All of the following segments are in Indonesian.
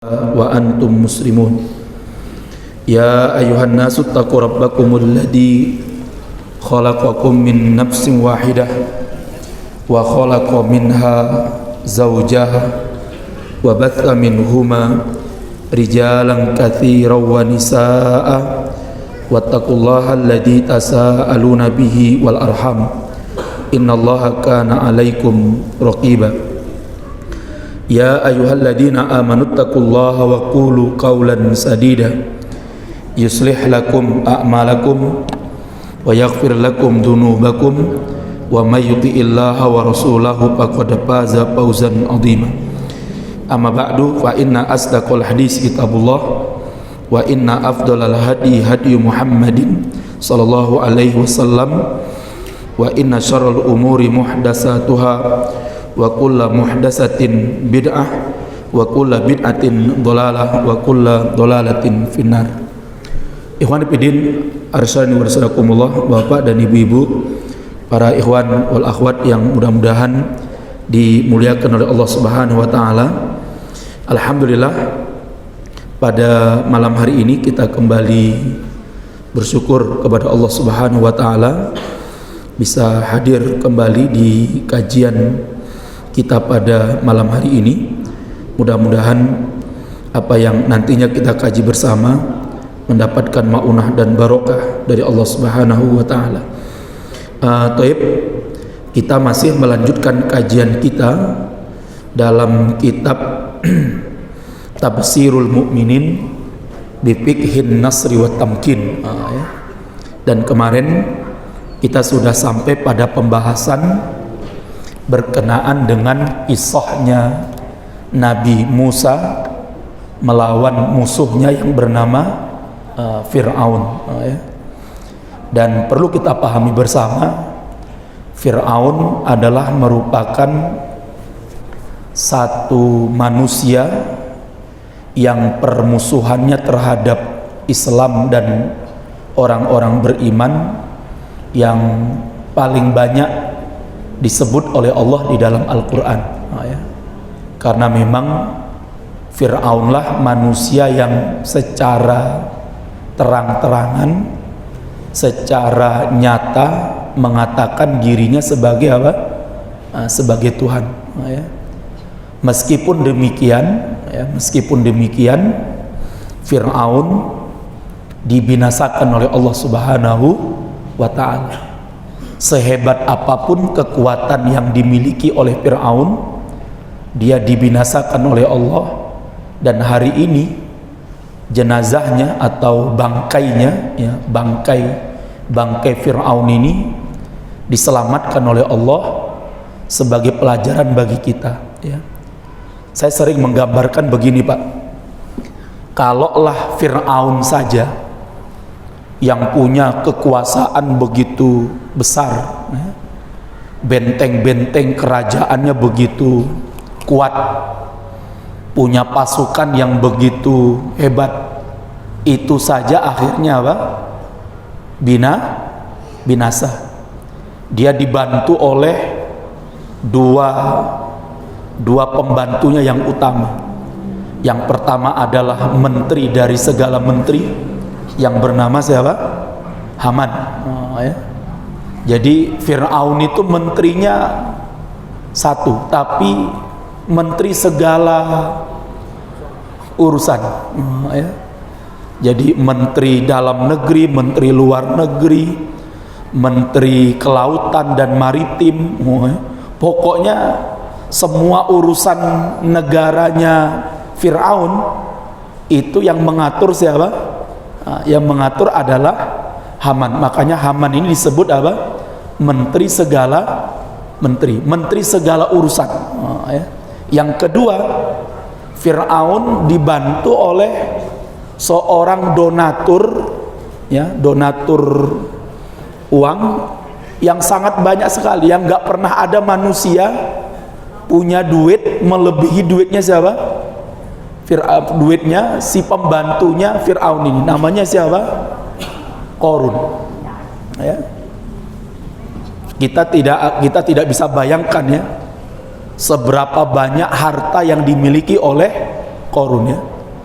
wa antum muslimun. Ya ayuhan nasu taqu rabbakumul ladzi khalaqakum min nafsin wahidah wa khalaqa minha zawjaha wa batha minhuma rijalan katsiran wa nisaa'a wattaqullaha alladzi tasaaluna bihi wal arham innallaha kana 'alaikum raqiba. Ya ayyuhalladzina amanu taqullaha wa qulu qawlan sadida yuslih lakum a'malakum wa yaghfir lakum dhunubakum wa may yuti'illaha wa rasulahu faqad faza fawzan 'azima. Amma ba'du, fa inna asdaqal hadis kitabullah wa inna afdalal hadi hadi Muhammadin sallallahu alaihi wasallam wa inna syarral umuri muhdatsatuha wa kulla muhdatsatin bid'ah wa kulla bid'atin dhalalah wa kulla dhalalatin finnar. Ikhwan fillah, arsyani warsalakumullah, Bapak dan Ibu-ibu, para ikhwan wal akhwat yang mudah-mudahan dimuliakan oleh Allah Subhanahu wa taala. Alhamdulillah, pada malam hari ini kita kembali bersyukur kepada Allah Subhanahu wa taala bisa hadir kembali di kajian kita pada malam hari ini. Mudah-mudahan apa yang nantinya kita kaji bersama mendapatkan maunah dan barokah dari Allah Subhanahu wa taala. Kita masih melanjutkan kajian kita dalam kitab Tafsirul Mu'minin bi Fiqhin Nasri wa Tamkin. Dan kemarin kita sudah sampai pada pembahasan berkenaan dengan kisahnya Nabi Musa melawan musuhnya yang bernama Fir'aun. Dan perlu kita pahami bersama, Fir'aun adalah merupakan satu manusia yang permusuhannya terhadap Islam dan orang-orang beriman yang paling banyak disebut oleh Allah di dalam Al-Quran. Karena memang Fir'aunlah manusia yang secara terang-terangan, secara nyata mengatakan dirinya sebagai apa? Sebagai Tuhan. Meskipun demikian, Fir'aun dibinasakan oleh Allah Subhanahu wa ta'ala. Sehebat apapun kekuatan yang dimiliki oleh Fir'aun, dia dibinasakan oleh Allah. Dan hari ini jenazahnya atau bangkainya, bangkai Fir'aun ini diselamatkan oleh Allah sebagai pelajaran bagi kita. Saya sering menggambarkan begini, Pak. Kalaulah Fir'aun saja yang punya kekuasaan begitu besar, benteng-benteng kerajaannya begitu kuat, punya pasukan yang begitu hebat, itu saja akhirnya apa? Binasa. Dia dibantu oleh dua pembantunya yang utama. Yang pertama adalah menteri dari segala menteri yang bernama siapa? Haman. Jadi Fir'aun itu menterinya satu, tapi menteri segala urusan. Jadi menteri dalam negeri, menteri luar negeri, menteri kelautan dan maritim. Pokoknya semua urusan negaranya Fir'aun itu yang mengatur siapa? Yang mengatur adalah Haman. Makanya Haman ini disebut apa? Menteri segala urusan. Yang kedua, Fir'aun dibantu oleh seorang donatur uang yang sangat banyak sekali, yang nggak pernah ada manusia punya duit melebihi duitnya siapa? Duitnya si pembantunya Fir'aun ini, namanya siapa? Qarun. Kita tidak bisa bayangkan seberapa banyak harta yang dimiliki oleh Qarun.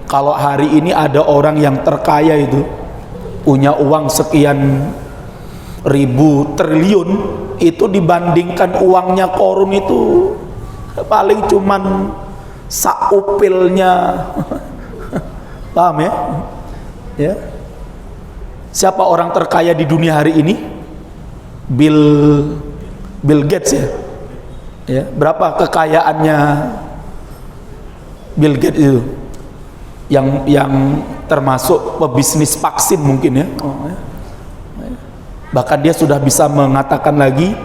Kalau hari ini ada orang yang terkaya itu punya uang sekian ribu triliun, itu dibandingkan uangnya Qarun itu paling cuman saupilnya. Paham ya? Ya. Siapa orang terkaya di dunia hari ini? Bill Gates ya. Ya, berapa kekayaannya Bill Gates itu? Yang termasuk pebisnis vaksin mungkin ya. Bahkan dia sudah bisa mengatakan lagi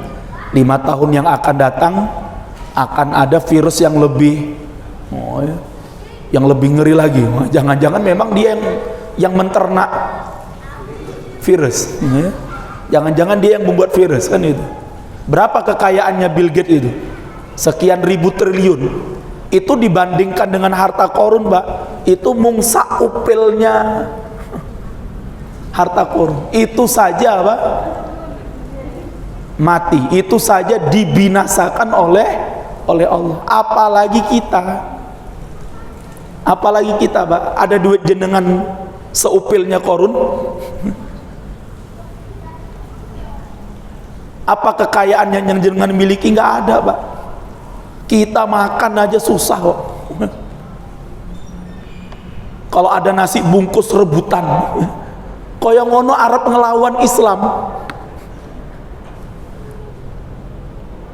5 tahun yang akan datang akan ada virus yang lebih ngeri lagi. Jangan-jangan memang dia yang menternak virus. Jangan-jangan dia yang membuat virus kan itu. Berapa kekayaannya Bill Gates itu? Sekian ribu triliun. Itu dibandingkan dengan harta Qarun, Mbak, itu mungsa upilnya harta Qarun. Itu saja, Pak, mati. Itu saja dibinasakan oleh Allah. Apalagi kita, Pak, ada duit jenengan seupilnya Qarun. Apa kekayaan yang jenengan miliki? Nggak ada, Pak. Kita makan aja susah kok. Kalau ada nasi bungkus rebutan, kaya ngono Arab ngelawan Islam.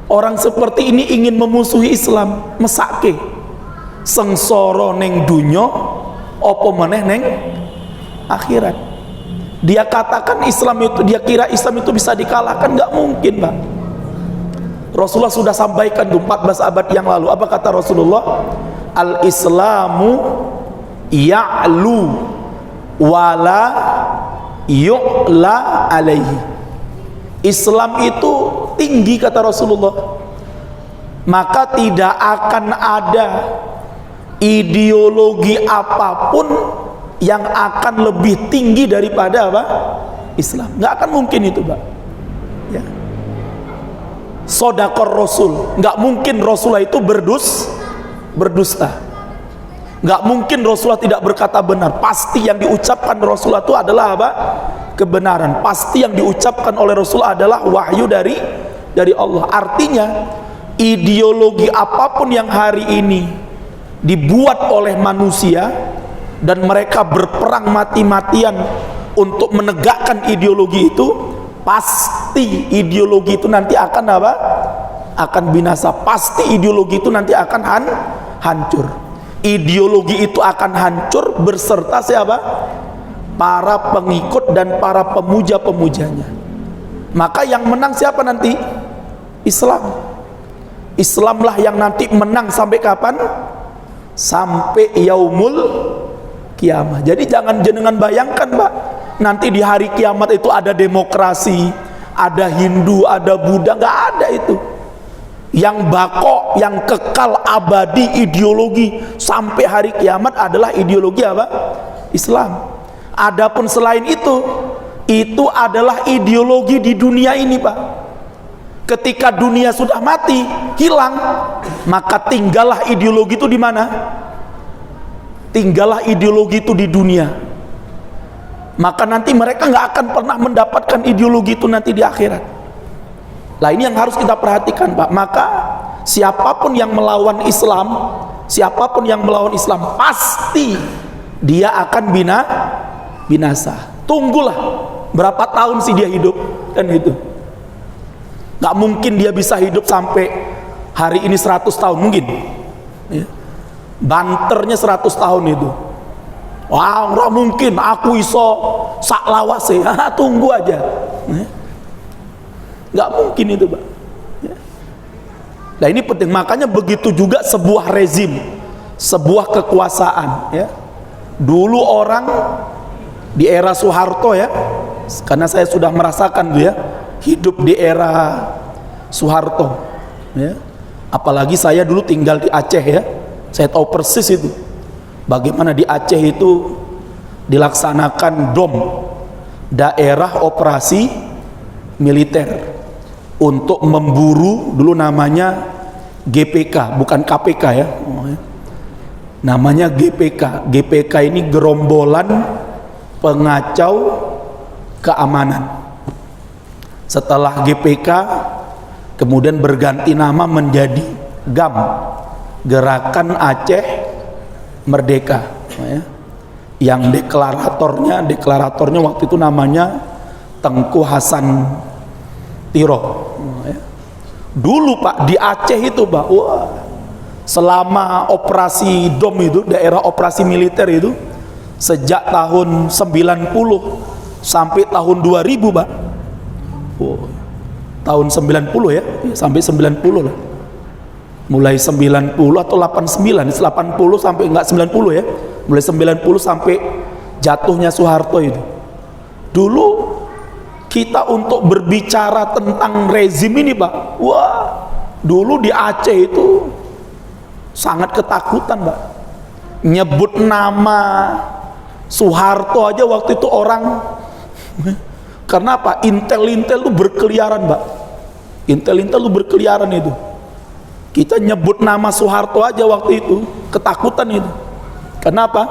Orang seperti ini ingin memusuhi Islam, mesake sengsara ning dunya apa meneh ning akhirat. Dia katakan Islam itu, dia kira Islam itu bisa dikalahkan, nggak mungkin, Pak. Rasulullah sudah sampaikan tuh 14 abad yang lalu. Apa kata Rasulullah? Al-Islamu ya'lu wala yu'la alaihi. Islam itu tinggi, kata Rasulullah, maka tidak akan ada ideologi apapun yang akan lebih tinggi daripada apa? Islam. Nggak akan mungkin itu, Pak. Ya. Sodakor Rasul, nggak mungkin Rasulullah itu berdusta. Nggak mungkin Rasulullah tidak berkata benar. Pasti yang diucapkan Rasulullah itu adalah apa? Kebenaran. Pasti yang diucapkan oleh Rasulullah adalah wahyu dari Allah. Artinya ideologi apapun yang hari ini dibuat oleh manusia dan mereka berperang mati-matian untuk menegakkan ideologi itu, pasti ideologi itu nanti akan apa? Akan binasa. Pasti ideologi itu nanti akan hancur. Ideologi itu akan hancur berserta siapa? Para pengikut dan para pemuja-pemujanya. Maka yang menang siapa nanti? Islam. Islamlah yang nanti menang sampai kapan? Sampai yaumul kiamah. Jadi jangan jenengan bayangkan, Pak, nanti di hari kiamat itu ada demokrasi, ada Hindu, ada Buddha. Nggak ada itu. Yang bako, yang kekal abadi ideologi sampai hari kiamat adalah ideologi apa? Islam. Adapun selain itu adalah ideologi di dunia ini, Pak. Ketika dunia sudah mati, hilang, maka tinggallah ideologi itu di mana? Tinggallah ideologi itu di dunia. Maka nanti mereka nggak akan pernah mendapatkan ideologi itu nanti di akhirat. Nah, ini yang harus kita perhatikan, Pak. Maka siapapun yang melawan Islam, pasti dia akan binasa. Tunggulah berapa tahun sih dia hidup, kan itu. Nggak mungkin dia bisa hidup sampai hari ini 100 tahun, mungkin ya. Banternya 100 tahun itu. Wah, nggak mungkin aku iso sak lawase. Tunggu aja ya. Nggak mungkin itu, Pak ya. Nah, ini penting. Makanya begitu juga sebuah rezim, sebuah kekuasaan ya. Dulu orang di era Soeharto ya, karena saya sudah merasakan tuh ya, hidup di era Soeharto ya. Apalagi saya dulu tinggal di Aceh ya, saya tahu persis itu bagaimana di Aceh itu dilaksanakan DOM, daerah operasi militer, untuk memburu, dulu namanya GPK bukan KPK ya, namanya GPK. GPK ini gerombolan pengacau keamanan. Setelah GPK kemudian berganti nama menjadi GAM, Gerakan Aceh Merdeka, ya. Yang deklaratornya waktu itu namanya Tengku Hasan Tiro, ya. Dulu Pak di Aceh itu Pak, wah, selama operasi DOM itu, daerah operasi militer itu, sejak tahun 90 sampai tahun 2000 Pak, oh, tahun 90 ya, sampai 90 lah, mulai 90 atau 89, 80 sampai enggak 90 ya, mulai 90 sampai jatuhnya Soeharto itu. Dulu kita untuk berbicara tentang rezim ini Pak, wah, dulu di Aceh itu sangat ketakutan Pak. Nyebut nama Soeharto aja waktu itu orang, karena apa? Intel-intel itu berkeliaran Pak. Intel-intel itu berkeliaran itu. Kita nyebut nama Soeharto aja waktu itu ketakutan itu. Kenapa?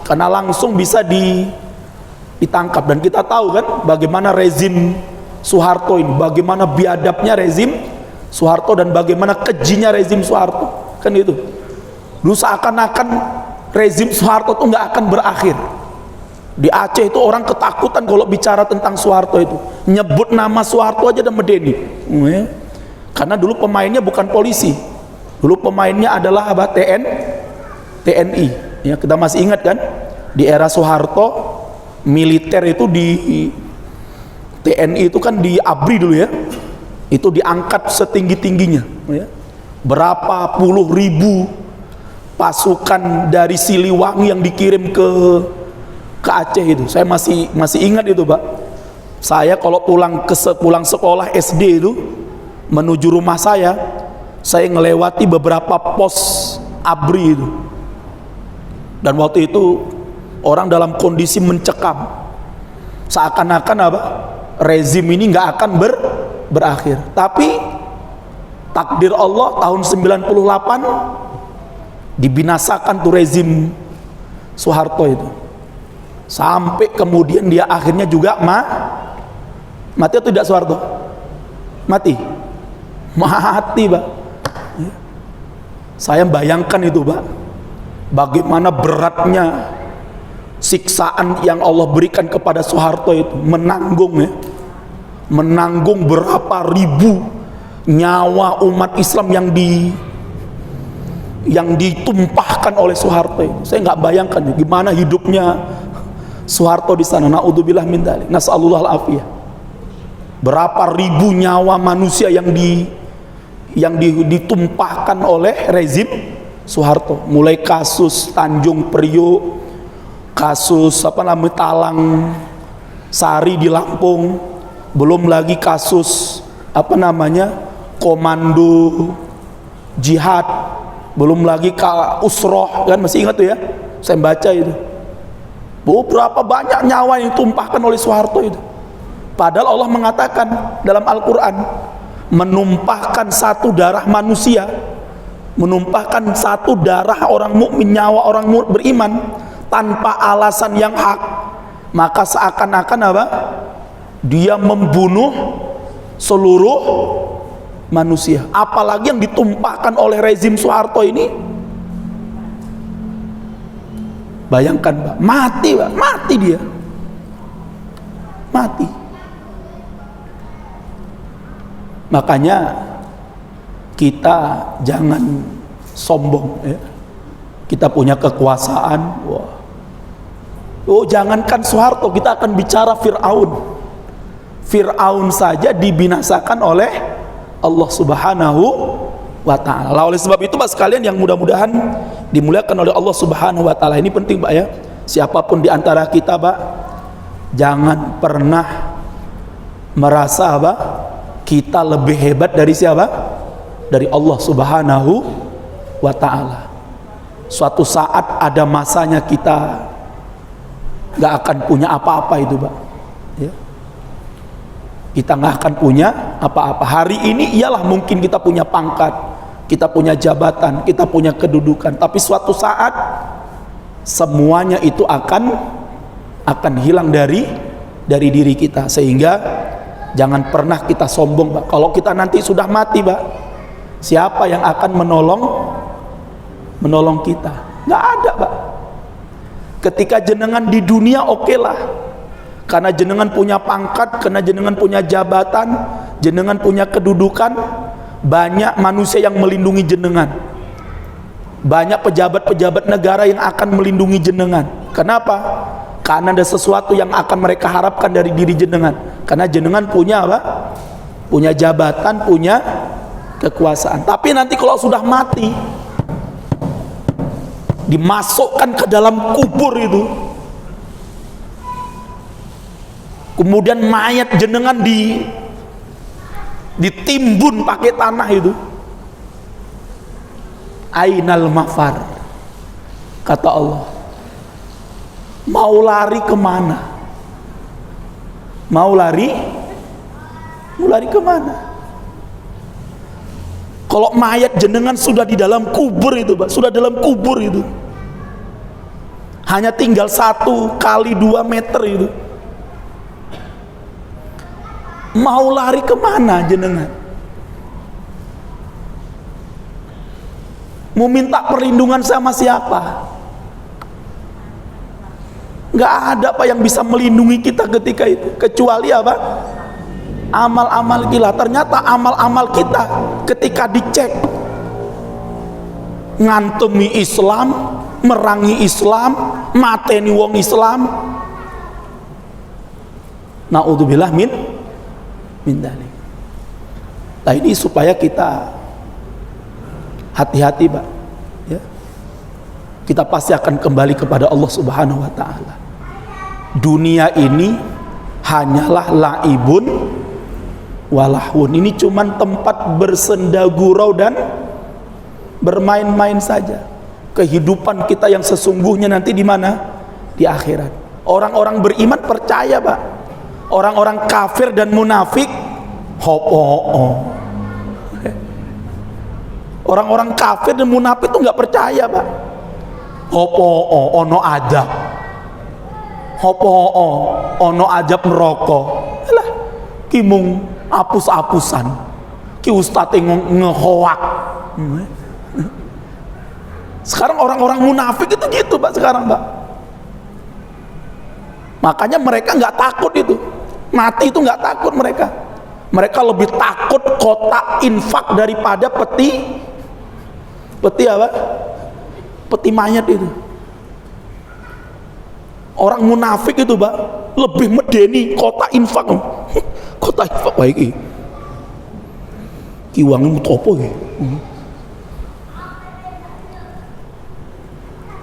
Karena langsung bisa ditangkap. Dan kita tahu kan bagaimana rezim Soeharto ini, bagaimana biadabnya rezim Soeharto dan bagaimana kejinya rezim Soeharto, kan itu. Dulu seakan-akan rezim Soeharto itu nggak akan berakhir. Di Aceh itu orang ketakutan kalau bicara tentang Soeharto itu. Nyebut nama Soeharto aja dan medeni. Karena dulu pemainnya bukan polisi. Dulu pemainnya adalah apa? TNI. Ya, kita masih ingat kan? Di era Soeharto, militer itu di TNI itu kan di ABRI dulu ya. Itu diangkat setinggi-tingginya, ya. Berapa puluh ribu pasukan dari Siliwangi yang dikirim ke Aceh itu. Saya masih ingat itu Pak. Saya kalau pulang sekolah SD itu menuju rumah saya ngelewati beberapa pos ABRI itu. Dan waktu itu orang dalam kondisi mencekam, seakan-akan apa? Rezim ini nggak akan berakhir. Tapi takdir Allah tahun 98 dibinasakan tuh rezim Soeharto itu. Sampai kemudian dia akhirnya juga mati atau tidak Soeharto? Mati Pak. Ya. Saya bayangkan itu Pak, bagaimana beratnya siksaan yang Allah berikan kepada Soeharto itu, menanggung berapa ribu nyawa umat Islam yang ditumpahkan oleh Soeharto itu. Saya nggak bayangkan gimana hidupnya Soeharto di sana. Naudzubillah min dzalik. Nasallallahu al-afiyah. Berapa ribu nyawa manusia yang ditumpahkan oleh rezim Soeharto. Mulai kasus Tanjung Priok, kasus Talang Sari di Lampung, belum lagi kasus komando jihad, belum lagi usroh, kan masih ingat tuh ya, saya baca itu. Berapa banyak nyawa yang ditumpahkan oleh Soeharto itu. Padahal Allah mengatakan dalam Al-Quran, menumpahkan satu darah manusia, menumpahkan satu darah orang mukmin, nyawa orang beriman tanpa alasan yang hak, maka seakan-akan apa? Dia membunuh seluruh manusia. Apalagi yang ditumpahkan oleh rezim Soeharto ini. Bayangkan Pak, mati dia. Mati. Makanya kita jangan sombong ya. Kita punya kekuasaan. Wah. Oh, jangankan Soeharto, kita akan bicara Fir'aun. Fir'aun saja dibinasakan oleh Allah Subhanahu wa ta'ala. Oleh sebab itu Pak sekalian yang mudah-mudahan dimuliakan oleh Allah Subhanahu wa ta'ala, ini penting Pak ya. Siapapun di antara kita Pak, jangan pernah merasa apa? Kita lebih hebat dari siapa? Dari Allah Subhanahu wa ta'ala. Suatu saat ada masanya kita gak akan punya apa-apa itu Pak ya. Kita gak akan punya apa-apa. Hari ini ialah mungkin kita punya pangkat, kita punya jabatan, kita punya kedudukan, tapi suatu saat semuanya itu akan hilang dari diri kita. Sehingga jangan pernah kita sombong, Pak. Kalau kita nanti sudah mati, Pak, siapa yang akan menolong kita? Nggak ada, Pak. Ketika jenengan di dunia, oke lah, karena jenengan punya pangkat, karena jenengan punya jabatan, jenengan punya kedudukan, banyak manusia yang melindungi jenengan, banyak pejabat-pejabat negara yang akan melindungi jenengan. Kenapa? Karena ada sesuatu yang akan mereka harapkan dari diri jenengan. Karena jenengan punya apa? Punya jabatan, punya kekuasaan. Tapi nanti kalau sudah mati, dimasukkan ke dalam kubur itu, kemudian mayat jenengan ditimbun pakai tanah itu, ainal mafar, kata Allah, mau lari kemana? Mau lari kemana? Kalau mayat jenengan sudah di dalam kubur itu, Pak, sudah dalam kubur itu, hanya tinggal 1 kali 2 meter itu, mau lari kemana jenengan? Mau minta perlindungan sama siapa? Nggak ada, Pak, yang bisa melindungi kita ketika itu, kecuali apa? Amal-amal kita. Ternyata amal-amal kita ketika dicek, ngantemi Islam, merangi Islam, mateni wong Islam, naudzubillah min dalik. Nah, ini supaya kita hati-hati, Pak, ya. Kita pasti akan kembali kepada Allah Subhanahu wa taala. Dunia ini hanyalah laibun walahun. Ini cuman tempat bersenda gurau dan bermain-main saja. Kehidupan kita yang sesungguhnya nanti di mana? Di akhirat. Orang-orang beriman percaya, Pak. Orang-orang kafir dan munafik orang-orang kafir dan munafik itu nggak percaya, Pak. Ono adab, ono ajab neraka. Lah, kimung apus-apusan, ki ustadz ngehoak. Sekarang orang-orang munafik itu gitu, Pak, sekarang, Pak. Makanya mereka nggak takut itu, mati itu nggak takut mereka. Mereka lebih takut kotak infak daripada peti apa? Peti mayat itu. Orang munafik itu, Pak, lebih medeni kotak infak. Kotak infak baik iki. Ki wangi mutopo iki.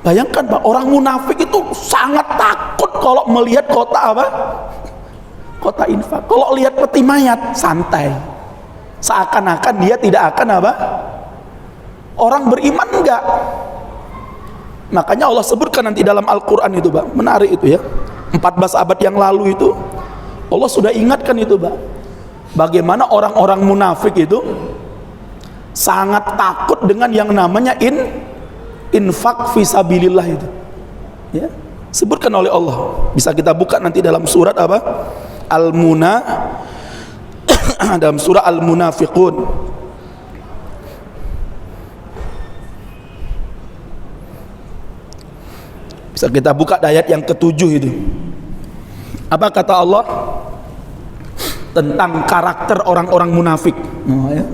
Bayangkan, Pak, orang munafik itu sangat takut kalau melihat kotak apa? Kotak infak. Kalau lihat peti mayat santai. Seakan-akan dia tidak akan apa? Orang beriman enggak. Makanya Allah sebutkan nanti dalam Al-Quran itu, Pak, menarik itu ya, 14 abad yang lalu itu Allah sudah ingatkan itu, Pak, bagaimana orang-orang munafik itu sangat takut dengan yang namanya infak fisabilillah itu ya, sebutkan oleh Allah. Bisa kita buka nanti dalam surat apa? Dalam surah Al-Munafiqun. Bisa kita buka ayat yang ke-7 itu. Apa kata Allah tentang karakter orang-orang munafik? Ya.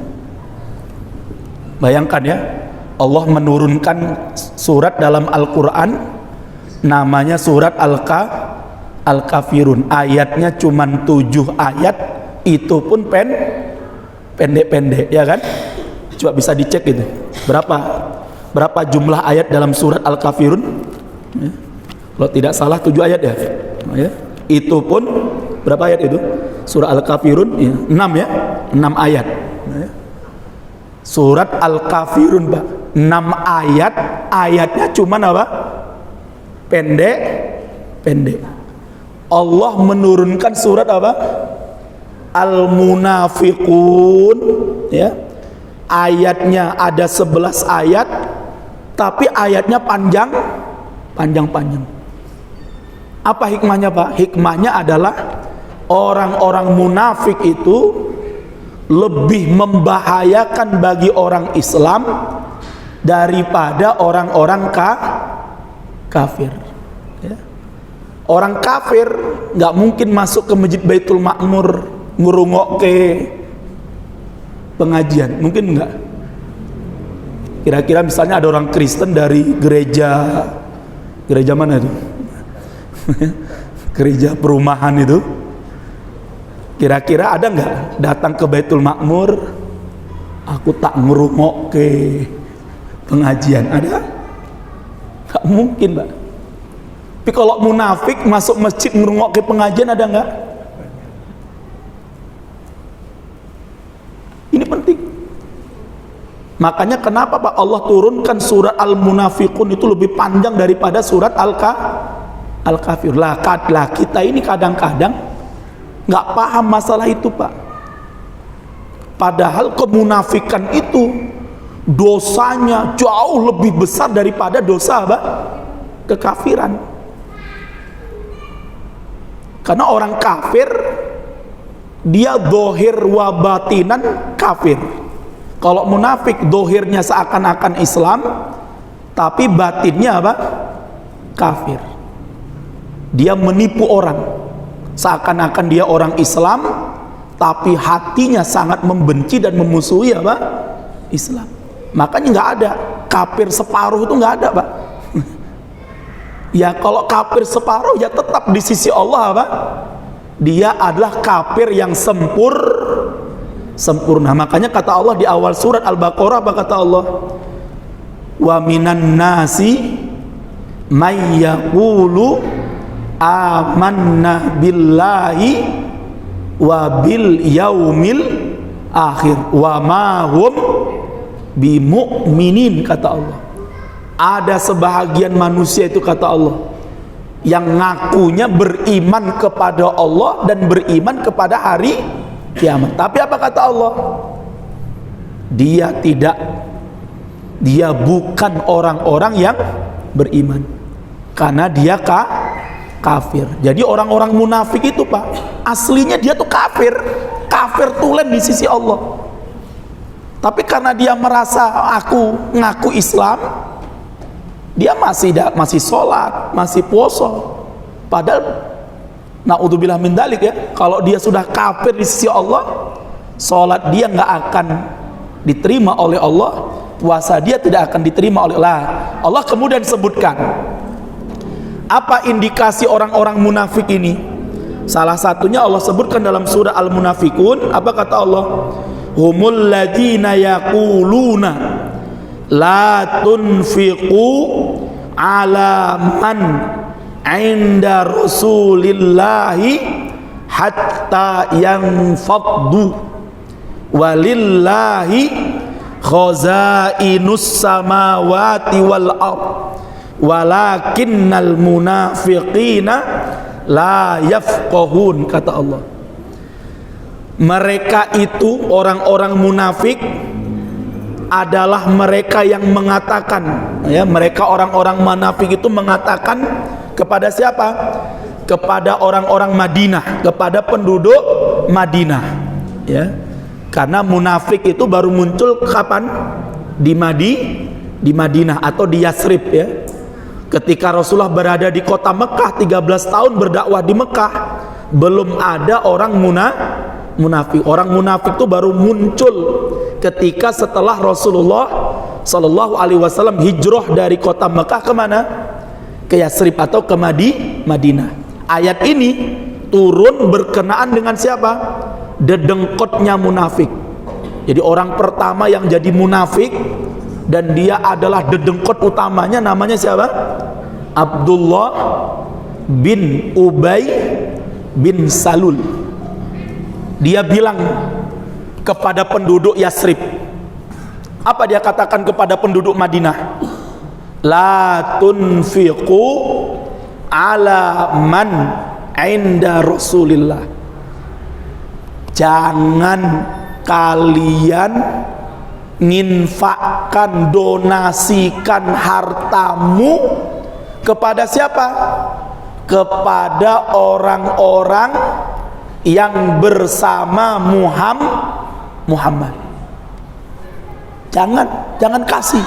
Bayangkan ya, Allah menurunkan surat dalam Al-Quran, namanya surat Al-Kafirun. Ayatnya cuma 7 ayat, itu pun pendek-pendek, ya kan? Coba bisa dicek itu. Berapa jumlah ayat dalam surat Al-Kafirun? Ya. Kalau tidak salah 7 ayat ya. Ya. Itu pun berapa ayat itu? Surah Al-Kafirun ya, 6 ya. 6 ayat. Ya. Surat Al-Kafirun, Pak, 6 ayat. Ayatnya cuma apa? Pendek. Allah menurunkan surat apa? Al-Munafiqun ya. ayatnya ada 11 ayat, tapi ayatnya panjang-panjang. Apa hikmahnya, Pak? Hikmahnya adalah orang-orang munafik itu lebih membahayakan bagi orang Islam daripada orang-orang kafir. Ya. Orang kafir nggak mungkin masuk ke Masjid Baitul Ma'mur ngurungokke pengajian, mungkin nggak? Kira-kira misalnya ada orang Kristen dari gereja mana itu? Gereja perumahan itu, kira-kira ada nggak datang ke Baitul Ma'mur, aku tak ngurungokke pengajian? Ada? Nggak mungkin, Pak. Tapi kalau munafik masuk masjid ngurungokke pengajian, ada nggak? Ini penting. Makanya kenapa, Pak, Allah turunkan surat Al-Munafiqun itu lebih panjang daripada surat Al-Kafir. Lah kita ini kadang-kadang nggak paham masalah itu, Pak. Padahal kemunafikan itu dosanya jauh lebih besar daripada dosa apa? Kekafiran. Karena orang kafir dia dohir wa batinan kafir. Kalau munafik dohirnya seakan-akan Islam, tapi batinnya apa? Kafir. Dia menipu orang, seakan-akan dia orang Islam, tapi hatinya sangat membenci dan memusuhi apa? Islam. Makanya nggak ada kafir separuh, itu nggak ada, Pak. Ya kalau kafir separuh ya tetap di sisi Allah apa? Dia adalah kafir yang sempurna. Makanya kata Allah di awal surat Al-Baqarah, apa kata Allah? Wa minan nasi may yaqulu amanna billahi wa bil yaumil akhir wa ma hum bimu'minin, kata Allah. Ada sebahagian manusia itu, kata Allah, yang ngakunya beriman kepada Allah dan beriman kepada hari kiamat. Tapi apa kata Allah? Dia bukan orang-orang yang beriman, karena dia kafir. Jadi orang-orang munafik itu, Pak, aslinya dia tuh kafir tulen di sisi Allah. Tapi karena dia merasa aku ngaku Islam, dia masih sholat, masih puasa. Padahal naudzubillah min dzalik ya, kalau dia sudah kafir di sisi Allah, sholat dia nggak akan diterima oleh Allah, puasa dia tidak akan diterima oleh Allah. Allah kemudian sebutkan apa indikasi orang-orang munafik ini. Salah satunya Allah sebutkan dalam surah Al-Munafiqun. Apa kata Allah? Humul ladzina yaquluna la tunfiqu ala man inda rasulillahi hatta yanfaddu walillahi khazainus samawati wal ard walakinnal munafiqina la yafqahun, kata Allah. Mereka itu orang-orang munafik adalah mereka yang mengatakan, ya, mereka orang-orang munafik itu mengatakan kepada siapa? Kepada orang-orang Madinah, kepada penduduk Madinah, ya. Karena munafik itu baru muncul kapan? Di Madinah atau di Yasrib, ya. Ketika Rasulullah berada di kota Mekah 13 tahun berdakwah di Mekah, belum ada orang munafik. Orang munafik itu baru muncul ketika setelah Rasulullah Sallallahu Alaihi Wasallam hijrah dari kota Mekah ke mana? Ke Yasrib atau ke Madinah. Ayat ini turun berkenaan dengan siapa? Dedengkotnya munafik. Jadi orang pertama yang jadi munafik dan dia adalah dedengkot utamanya, namanya siapa? Abdullah bin Ubay bin Salul. Dia bilang kepada penduduk Yasrib, apa dia katakan kepada penduduk Madinah? La tunfiqu ala man inda Rasulillah. Jangan kalian nginfakkan, donasikan hartamu kepada siapa? Kepada orang-orang yang bersama Muhammad. Jangan kasih.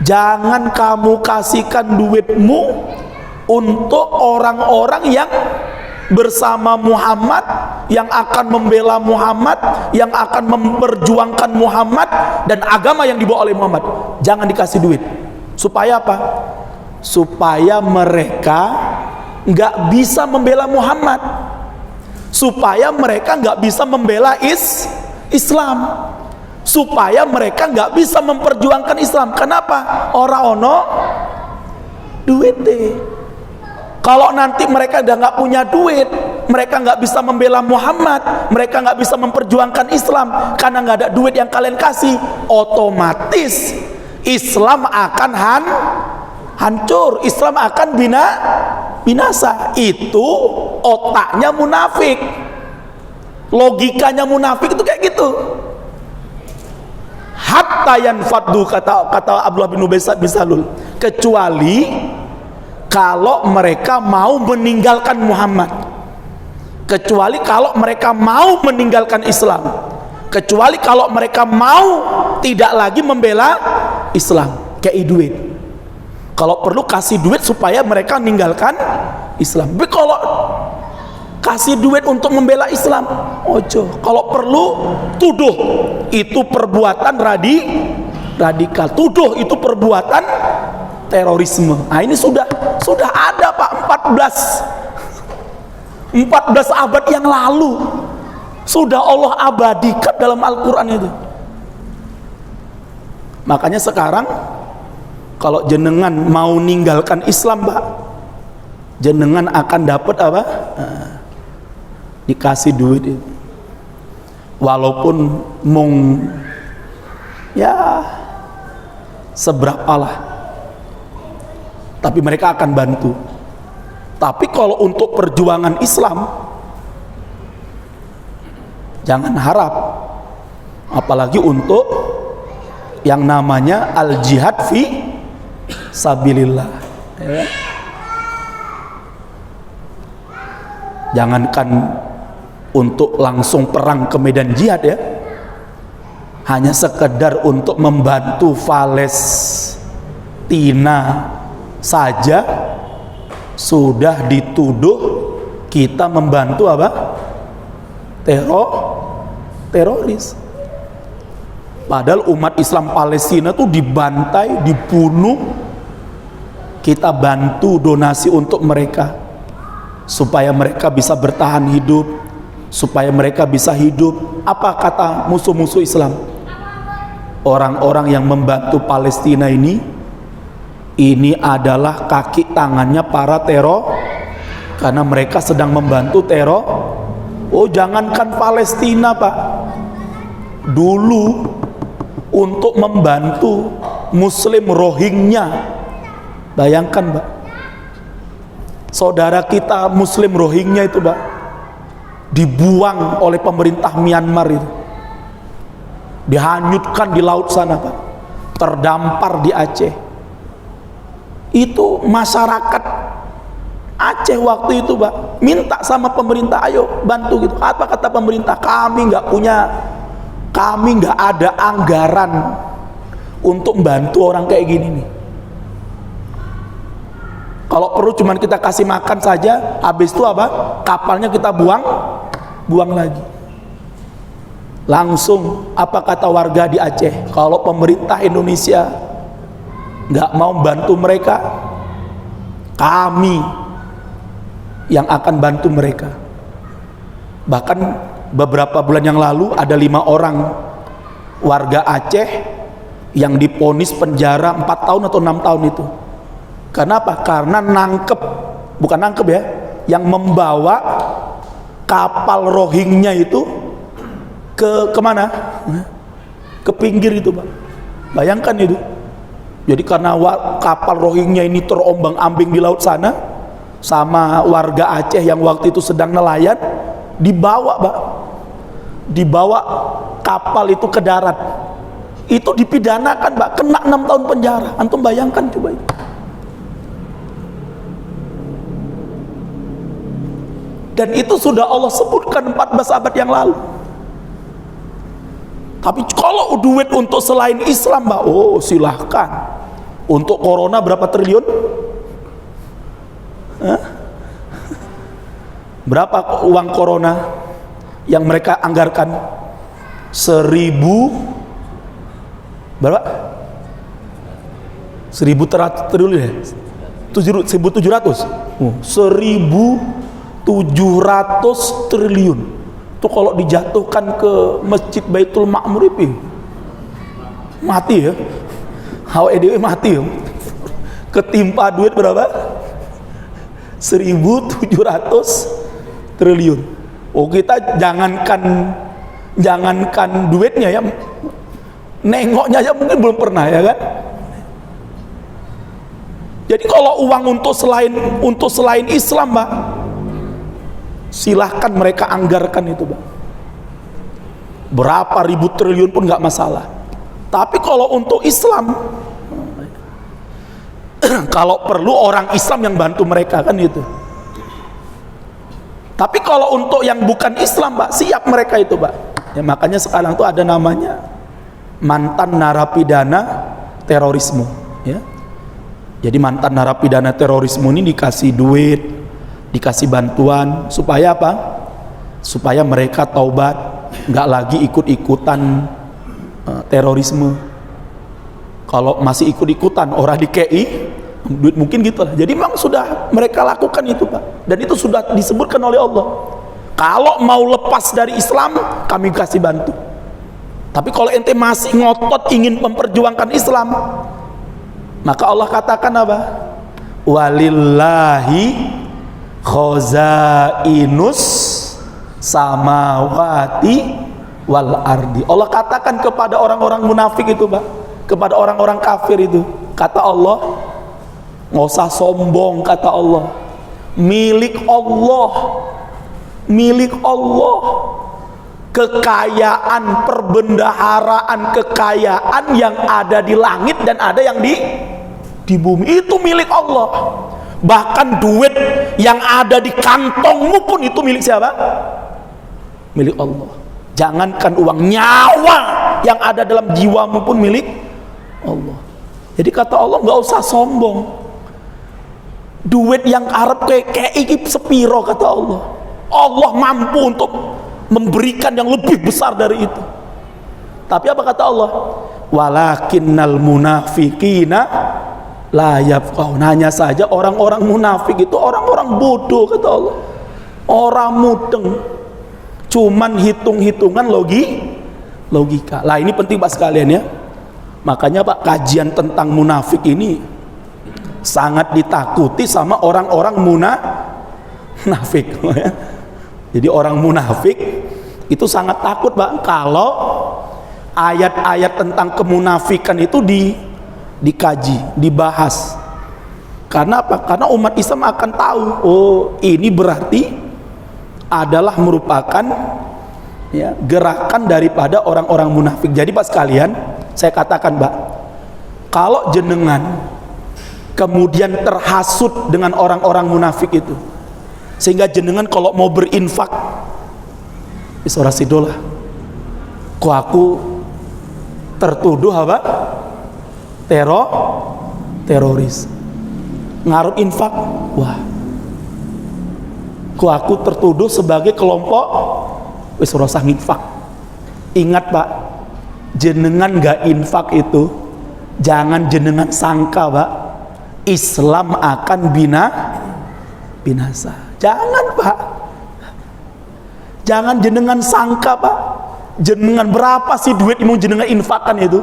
Jangan kamu kasihkan duitmu untuk orang-orang yang bersama Muhammad, yang akan membela Muhammad, yang akan memperjuangkan Muhammad dan agama yang dibawa oleh Muhammad. Jangan dikasih duit. Supaya apa? Supaya mereka nggak bisa membela Muhammad, supaya mereka nggak bisa membela Islam, supaya mereka nggak bisa memperjuangkan Islam. Kenapa? Ora ono duit deh. Kalau nanti mereka udah nggak punya duit, mereka nggak bisa membela Muhammad, mereka nggak bisa memperjuangkan Islam karena nggak ada duit yang kalian kasih, otomatis Islam akan hancur, Islam akan binasa. Itu otaknya munafik, logikanya munafik itu kayak gitu. Hatta yanfaddu, kata Abdullah bin Ubay bin Salul, kecuali kalau mereka mau meninggalkan Muhammad, kecuali kalau mereka mau meninggalkan Islam, kecuali kalau mereka mau tidak lagi membela Islam, kayak duit. Kalau perlu kasih duit supaya mereka meninggalkan Islam. Tapi kalau kasih duit untuk membela Islam, ojo. Kalau perlu tuduh, itu perbuatan radikal. Tuduh itu perbuatan terorisme. Nah, ini sudah ada Pak, 14 abad yang lalu sudah Allah abadikan dalam Al-Quran itu. Makanya sekarang kalau jenengan mau ninggalkan Islam, Pak, jenengan akan dapat apa? Dikasih duit itu. Walaupun ya seberapalah, tapi mereka akan bantu. Tapi kalau untuk perjuangan Islam, jangan harap, apalagi untuk yang namanya al-jihad fi sabilillah, ya. Jangankan untuk langsung perang ke medan jihad, ya, hanya sekedar untuk membantu Palestina saja sudah dituduh kita membantu apa? Teroris. Padahal umat Islam Palestina tuh dibantai, dibunuh. Kita bantu donasi untuk mereka supaya mereka bisa bertahan hidup, supaya mereka bisa hidup. Apa kata musuh-musuh Islam? Orang-orang yang membantu Palestina ini adalah kaki tangannya para teror, karena mereka sedang membantu teror. Oh, jangankan Palestina, Pak, dulu untuk membantu Muslim Rohingya, bayangkan, Pak, saudara kita Muslim Rohingya itu, Pak, dibuang oleh pemerintah Myanmar itu, dihanyutkan di laut sana, Pak, terdampar di Aceh. Itu masyarakat Aceh waktu itu, Pak, minta sama pemerintah, ayo bantu gitu. Apa kata pemerintah? Kami nggak ada anggaran untuk membantu orang kayak gini nih. Kalau perlu cuman kita kasih makan saja, habis itu apa? Kapalnya kita buang lagi. Langsung apa kata warga di Aceh? Kalau pemerintah Indonesia nggak mau bantu mereka, kami yang akan bantu mereka. Bahkan beberapa bulan yang lalu ada 5 orang warga Aceh yang diponis penjara 4 tahun atau 6 tahun itu. Kenapa? Karena bukan nangkep ya, yang membawa kapal Rohingya itu kemana? Ke pinggir itu, Pak. Bayangkan itu. Jadi karena kapal Rohingya ini terombang-ambing di laut sana, sama warga Aceh yang waktu itu sedang nelayan, dibawa, Pak, dibawa kapal itu ke darat, itu dipidanakan, Mbak, kena 6 tahun penjara. Antum bayangkan coba itu. Dan itu sudah Allah sebutkan 14 abad yang lalu. Tapi kalau duit untuk selain Islam, Mbak, oh silahkan. Untuk corona berapa triliun? Hah? Berapa uang corona yang mereka anggarkan? 1.000 berapa? 1.000 triliun ya? 1.700? 1.700 triliun. Itu kalau dijatuhkan ke Masjid Baitul Ma'mur itu mati ya. HWDW mati ya. Ketimpa duit berapa? 1.700 triliun. Oh, kita jangankan duitnya ya, nengoknya aja mungkin belum pernah ya kan. Jadi kalau uang untuk selain Islam, Mbak, silahkan mereka anggarkan itu, Mbak. Berapa ribu triliun pun nggak masalah. Tapi kalau untuk Islam, kalau perlu orang Islam yang bantu mereka kan itu. Tapi kalau untuk yang bukan Islam, Mbak, siap mereka itu, Mbak. Ya, makanya sekarang tuh ada namanya mantan narapidana terorisme, ya. Jadi mantan narapidana terorisme ini dikasih duit, dikasih bantuan supaya apa? Supaya mereka taubat, nggak lagi ikut-ikutan terorisme. Kalau masih ikut-ikutan orang di KI, duit mungkin gitu lah. Jadi memang sudah mereka lakukan itu, Pak. Dan itu sudah disebutkan oleh Allah. Kalau mau lepas dari Islam, kami kasih bantu. Tapi kalau ente masih ngotot ingin memperjuangkan Islam, maka Allah katakan apa? Walillahi khazainus samawati wal ardi. Allah katakan kepada orang-orang munafik itu, Pak, kepada orang-orang kafir itu, kata Allah, nggak usah sombong, kata Allah, milik Allah kekayaan, perbendaharaan kekayaan yang ada di langit dan ada yang di bumi, itu milik Allah. Bahkan duit yang ada di kantongmu pun itu milik siapa? Milik Allah. Jangankan uang, nyawa yang ada dalam jiwamu pun milik Allah. Jadi kata Allah, nggak usah sombong. Duit yang Arab kayak iki sepiro, kata Allah. Allah mampu untuk memberikan yang lebih besar dari itu. Tapi apa kata Allah? Walakinnal munafiqina la yafqahun. Hanya saja orang-orang munafik itu orang-orang bodoh, kata Allah. Orang mudeng, cuman hitung-hitungan logika. Lah ini penting, Pak, sekalian ya. Makanya, Pak, kajian tentang munafik ini sangat ditakuti sama orang-orang munafik. Jadi orang munafik itu sangat takut, Pak, kalau ayat-ayat tentang kemunafikan itu dikaji, dibahas. Karena apa? Karena umat Islam akan tahu, oh ini berarti adalah merupakan ya, gerakan daripada orang-orang munafik. Jadi, Pak sekalian, saya katakan, Pak, kalau jenengan kemudian terhasut dengan orang-orang munafik itu, sehingga jenengan kalau mau berinfak, isora sidolah, kok aku tertuduh apa? Teroris. Ngaruh infak, wah, kok aku tertuduh sebagai kelompok wis ora usah infak. Ingat, Pak, jenengan gak infak itu jangan jenengan sangka, Pak, Islam akan binasa. Jangan, Pak. Jangan jenengan sangka, Pak, jenengan berapa sih duit yang jenengan infakkan itu?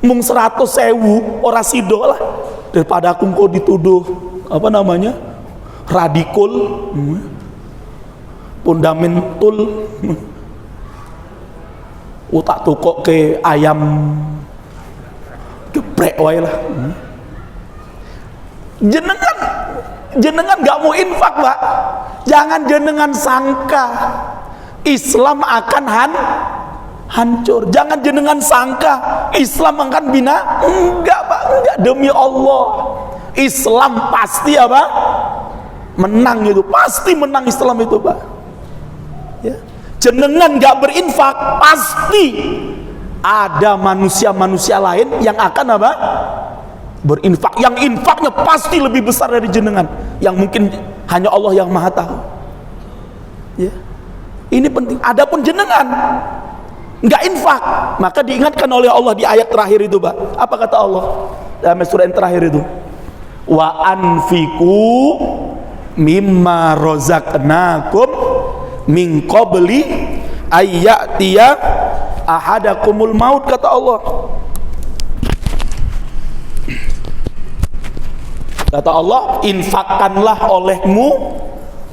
Mung 100.000 ora sido lah, daripada aku kok dituduh apa namanya radikal, fundamental, utak tukok ke ayam geprek wae lah. Jenengan gak mau infak, Pak. Jangan jenengan sangka Islam akan hancur. Jangan jenengan sangka Islam akan bina. Enggak Pak, enggak, demi Allah. Islam pasti apa? Menang itu, pasti menang Islam itu Pak. Ya. Jenengan enggak berinfak, pasti ada manusia-manusia lain yang akan apa? Berinfak. Yang infaknya pasti lebih besar dari jenengan, yang mungkin hanya Allah yang Maha tahu. Ya. Ini penting. Adapun jenengan nggak infak, maka diingatkan oleh Allah di ayat terakhir itu Pak. Apa kata Allah dalam surah yang terakhir itu? Wa anfiqu mimma razaqnakum min qabli ayyatiya ahadakumul maut, kata Allah. Kata Allah, infakkanlah olehmu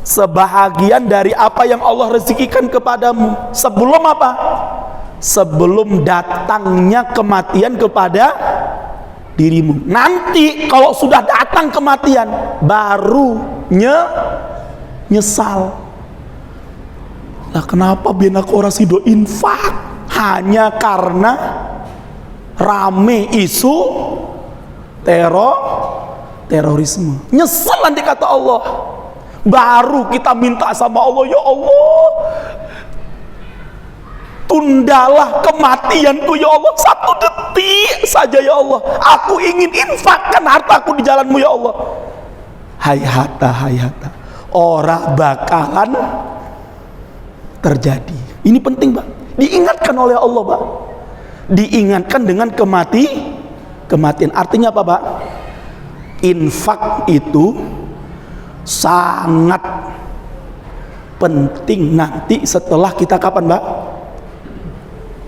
sebahagian dari apa yang Allah rezekikan kepadamu. Sebelum apa? Sebelum datangnya kematian kepada dirimu. Nanti kalau sudah datang kematian, baru nyesal. Nah, kenapa bina korasido infak? Hanya karena rame isu terorisme. Nyesal nanti kata Allah. Baru kita minta sama Allah, ya Allah, tundalah kematianku ya Allah, 1 detik saja ya Allah. Aku ingin infakkan hartaku di jalanmu ya Allah. Hayata, ora bakalan terjadi. Ini penting Pak, diingatkan oleh Allah Pak. Diingatkan dengan kematian. Artinya apa Pak? Infak itu sangat penting nanti setelah kita kapan Pak?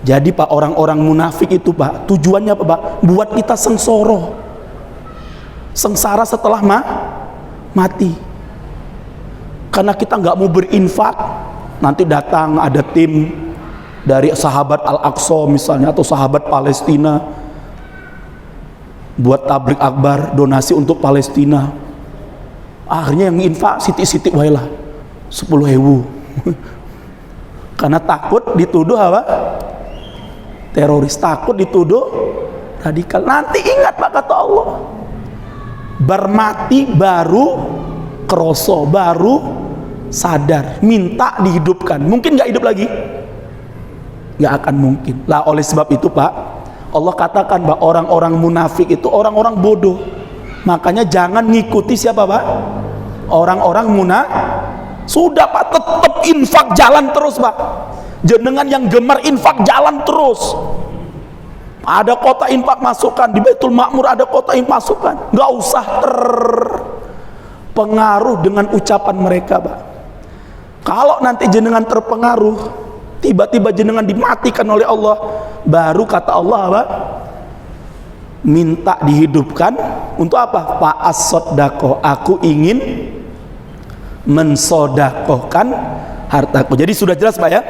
Jadi Pak, orang-orang munafik itu Pak, tujuannya apa Pak? Buat kita sengsara setelah mati. Karena kita nggak mau berinfak, nanti datang ada tim dari sahabat Al-Aqsa misalnya, atau sahabat Palestina, buat tablik akbar, donasi untuk Palestina. Akhirnya yang infak sitik-sitik wailah 10.000 karena takut dituduh apa? Teroris, takut dituduh radikal. Nanti ingat Pak, kata Allah, bermati baru kroso, baru sadar, minta dihidupkan. Mungkin nggak hidup lagi? Nggak akan mungkin. Lah oleh sebab itu Pak, Allah katakan bahwa orang-orang munafik itu orang-orang bodoh. Makanya jangan ngikuti siapa Pak? Orang-orang Sudah Pak, tetap infak jalan terus Pak. Jenengan yang gemar infak jalan terus. Ada kota infak masukkan di Baitul Makmur, ada kota infak masukkan. Nggak usah terpengaruh dengan ucapan mereka Pak. Kalau nanti jenengan terpengaruh, tiba-tiba jenengan dimatikan oleh Allah, baru kata Allah Pak, minta dihidupkan untuk apa? Pak as-sodako, aku ingin mensodakohkan hartaku. Jadi sudah jelas Pak ya.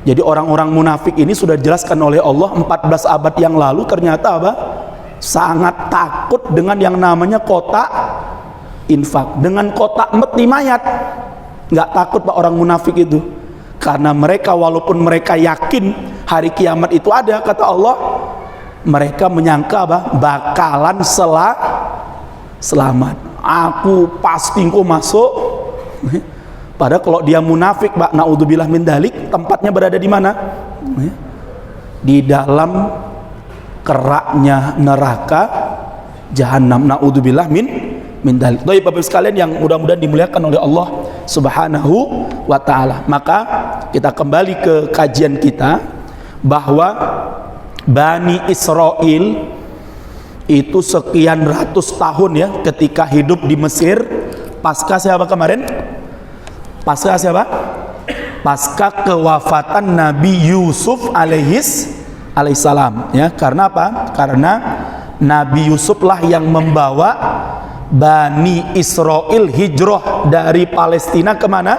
Jadi orang-orang munafik ini sudah dijelaskan oleh Allah 14 abad yang lalu. Ternyata apa? Sangat takut dengan yang namanya kotak infak, dengan kotak meti mayat. Nggak takut Pak orang munafik itu, karena mereka walaupun mereka yakin hari kiamat itu ada, kata Allah, mereka menyangka apa? Bakalan selamat. Aku pasti engkau masuk. Padahal kalau dia munafik Pak, naudzubillah min dalik, tempatnya berada di mana? Di dalam keraknya neraka jahanam, naudzubillah min dalik. Bapak-bapak sekalian yang mudah-mudahan dimuliakan oleh Allah Subhanahu wa taala. Maka kita kembali ke kajian kita, bahwa Bani Israel itu sekian ratus tahun ya ketika hidup di Mesir. Pasca siapa kemarin? Pasca siapa? Pasca kewafatan Nabi Yusuf alaihissalam ya. Karena apa? Karena Nabi Yusuf lah yang membawa Bani Israel hijrah dari Palestina kemana?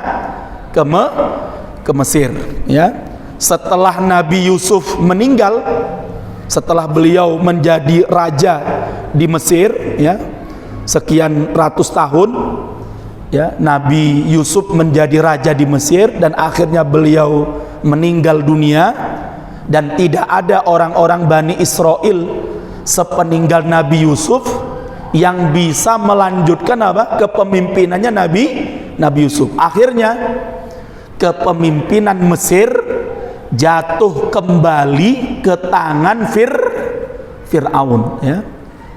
Ke Mesir ya. Setelah Nabi Yusuf meninggal, setelah beliau menjadi raja di Mesir ya, sekian ratus tahun, ya, Nabi Yusuf menjadi raja di Mesir dan akhirnya beliau meninggal dunia, dan tidak ada orang-orang Bani Israel sepeninggal Nabi Yusuf yang bisa melanjutkan apa? Kepemimpinannya Nabi Yusuf. Akhirnya kepemimpinan Mesir jatuh kembali ke tangan Fir'aun, ya.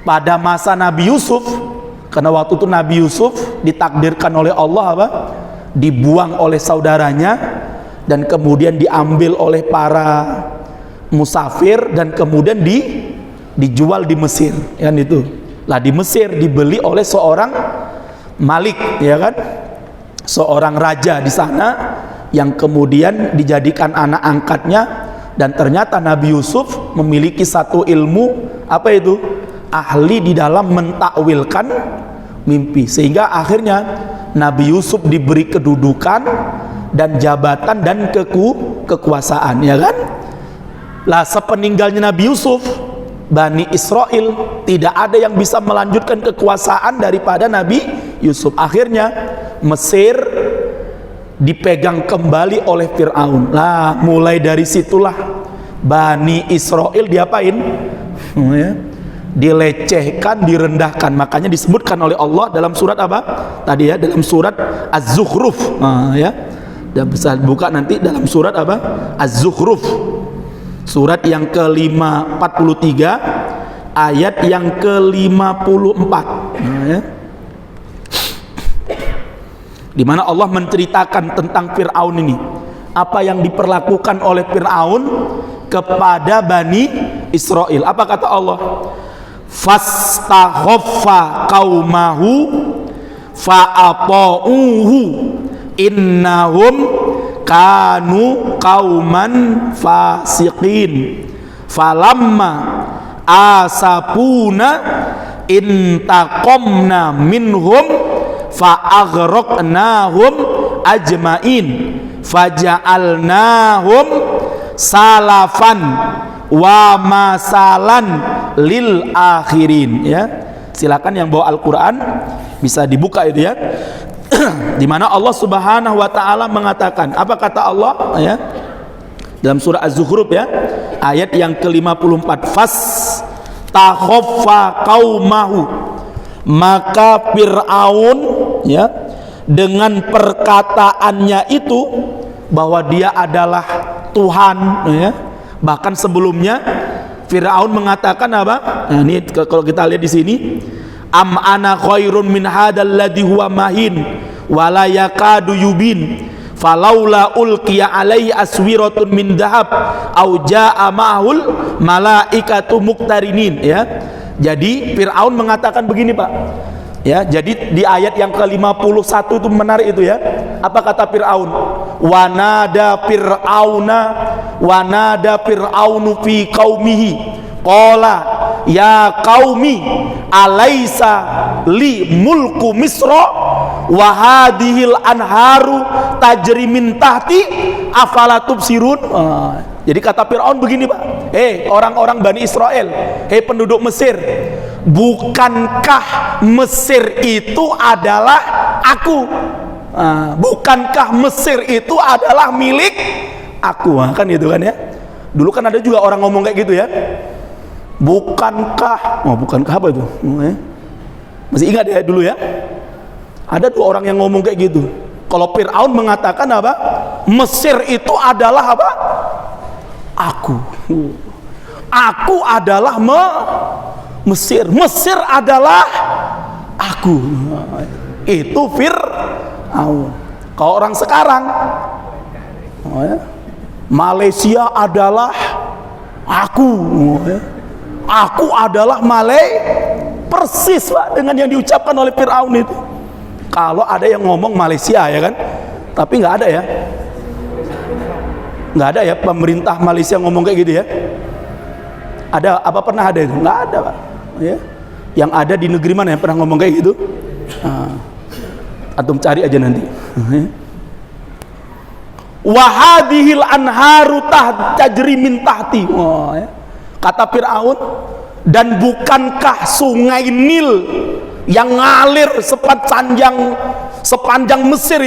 Pada masa Nabi Yusuf, karena waktu itu Nabi Yusuf ditakdirkan oleh Allah apa? Dibuang oleh saudaranya dan kemudian diambil oleh para musafir dan kemudian dijual di Mesir, kan itu. Lah di Mesir dibeli oleh seorang Malik, ya kan? Seorang raja di sana yang kemudian dijadikan anak angkatnya, dan ternyata Nabi Yusuf memiliki satu ilmu, apa itu? Ahli di dalam mentakwilkan mimpi, sehingga akhirnya Nabi Yusuf diberi kedudukan dan jabatan dan kekuasaan, ya kan? Lah sepeninggalnya Nabi Yusuf, Bani Israel tidak ada yang bisa melanjutkan kekuasaan daripada Nabi Yusuf. Akhirnya Mesir dipegang kembali oleh Fir'aun. Lah mulai dari situlah Bani Israel diapain? Ya, dilecehkan, direndahkan. Makanya disebutkan oleh Allah dalam surat apa? Tadi ya, dalam surat Az-Zukhruf. Ya. Dan bisa buka nanti dalam surat apa? Az-Zukhruf. Surat yang ke-543 ayat yang ke-54. Ya. Di mana Allah menceritakan tentang Fir'aun ini, apa yang diperlakukan oleh Fir'aun kepada Bani Israel. Apa kata Allah? Fastakhaffa qaumahu fa'ata'uhu innahum kanu qauman fasiqin falamma asapuna intaqamna minhum fa'aghraqnahum ajmain faja'alnahum salafan wa masalan lil akhirin. Ya, silakan yang bawa Al-Quran bisa dibuka itu ya. Di mana Allah Subhanahu wa taala mengatakan, apa kata Allah ya? Dalam surah Az-Zukhruf ya, ayat yang ke-54, fas takhaffa qaumahu, maka Fir'aun ya, dengan perkataannya itu bahwa dia adalah Tuhan, ya. Bahkan sebelumnya Fir'aun mengatakan apa? Nah, ini kalau kita lihat di sini, am ana khairun min hadzal ladzi huwa mahin wala yakadu yubin falaula ulqiya alaihi aswiratun min dhahab au jaa ma'hul malaikatu muqtarinin. Ya, jadi Fir'aun mengatakan begini, Pak. Ya, jadi di ayat yang ke-51 itu menarik itu ya. Apa kata Fir'aun? Wa nada fir'aunu fi qaumihi qala ya qaumi alaisa li mulku misra wa hadhil anharu tajri min tahti afala tubsirun. Jadi kata Fir'aun begini, Pak. Orang-orang Bani Israel, penduduk Mesir, bukankah Mesir itu adalah aku? Bukankah Mesir itu adalah milik aku? Kan itu kan ya. Dulu kan ada juga orang ngomong kayak gitu ya. Bukankah apa itu? Masih ingat ya dulu ya? Ada tuh orang yang ngomong kayak gitu. Kalau Fir'aun mengatakan apa? Mesir itu adalah apa? Aku. Aku adalah Mesir. Mesir adalah aku. Itu Fir'aun. Kalau orang sekarang, Malaysia adalah aku. Aku adalah persis, Pak, dengan yang diucapkan oleh Fir'aun itu. Kalau ada yang ngomong Malaysia ya kan, tapi nggak ada ya. Nggak ada ya pemerintah Malaysia ngomong kayak gitu ya. Ada apa, pernah ada itu? Nggak ada, Pak. Ya. Yang ada di negeri mana yang pernah ngomong kayak gitu? Antum cari aja nanti. Wahadihil anharu tajri min tahti. Ya. Kata Fir'aun, dan bukankah sungai Nil yang ngalir sepanjang sepanjang Mesir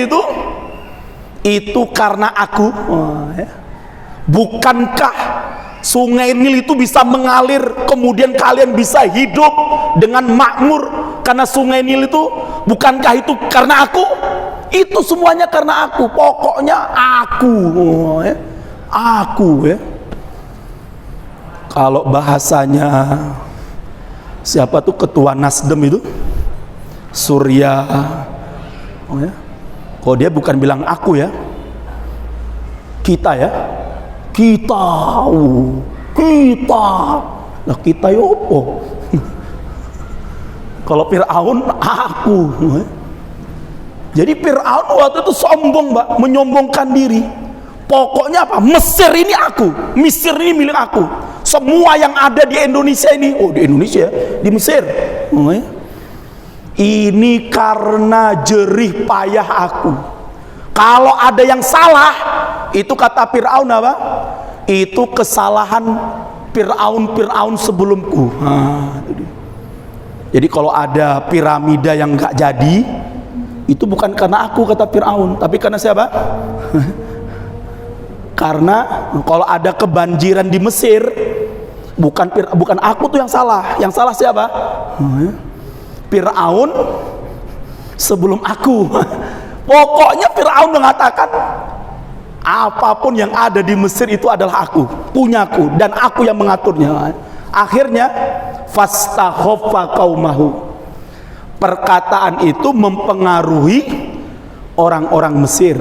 itu karena aku. Bukankah sungai Nil itu bisa mengalir, kemudian kalian bisa hidup dengan makmur karena sungai Nil itu? Bukankah itu karena aku? Itu semuanya karena aku. Pokoknya aku. Aku. Kalau bahasanya siapa tuh ketua Nasdem itu? Surya. Kalau dia bukan bilang aku ya, kita ya. Kita. Nah kita yopo. Kalau Fir'aun aku. Jadi Fir'aun waktu itu sombong, Mbak, menyombongkan diri. Pokoknya apa? Mesir ini aku, Mesir ini milik aku. Semua yang ada di Indonesia ini, di Indonesia, di Mesir. Ini karena jerih payah aku. Kalau ada yang salah, itu kata Fir'aun apa? Itu kesalahan Fir'aun sebelumku. Jadi kalau ada piramida yang nggak jadi, itu bukan karena aku kata Fir'aun, tapi karena siapa? Karena kalau ada kebanjiran di Mesir, bukan aku tuh yang salah. Yang salah siapa? Fir'aun sebelum aku. Pokoknya Fir'aun mengatakan apapun yang ada di Mesir itu adalah aku, punyaku, dan aku yang mengaturnya. Akhirnya fastakhaffa qaumahu. Perkataan itu mempengaruhi orang-orang Mesir,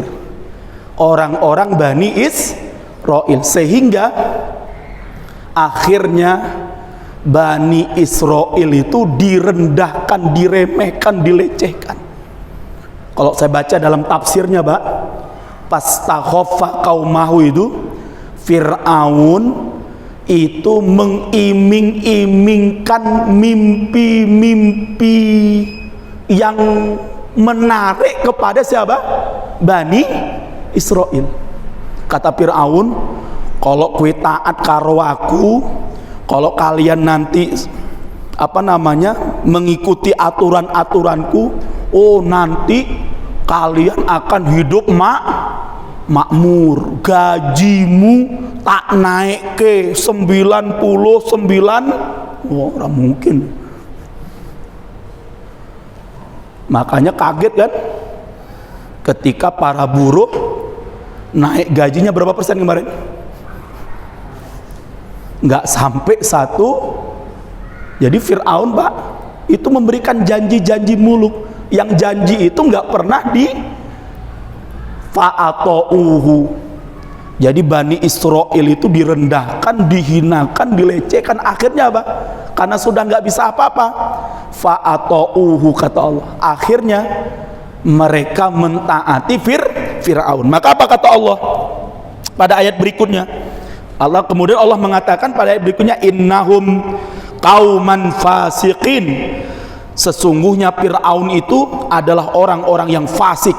orang-orang Bani Israil, sehingga akhirnya Bani Israil itu direndahkan, diremehkan, dilecehkan. Kalau saya baca dalam tafsirnya, Pak, fastakhaffa qaumahu itu Fir'aun itu mengiming-imingkan mimpi-mimpi yang menarik kepada siapa? Bani Israil. Kata Fir'aun, kalau kue taat karo aku, kalau kalian nanti mengikuti aturan-aturanku, nanti kalian akan hidup makmur, gajimu tak naik ke 99. Orang mungkin. Makanya kaget kan ketika para buruh naik gajinya berapa persen kemarin? Nggak sampai 1. Jadi Fir'aun, Pak, itu memberikan janji-janji muluk. Yang janji itu nggak pernah di fa'ata'uhu. Jadi Bani Israil itu direndahkan, dihinakan, dilecehkan. Akhirnya apa? Karena sudah nggak bisa apa-apa, fa'ata'uhu kata Allah. Akhirnya mereka mentaati Fir'aun. Maka apa kata Allah pada ayat berikutnya? Kemudian Allah mengatakan pada ayat berikutnya, innahum qauman fasiqin. Sesungguhnya Fir'aun itu adalah orang-orang yang fasik.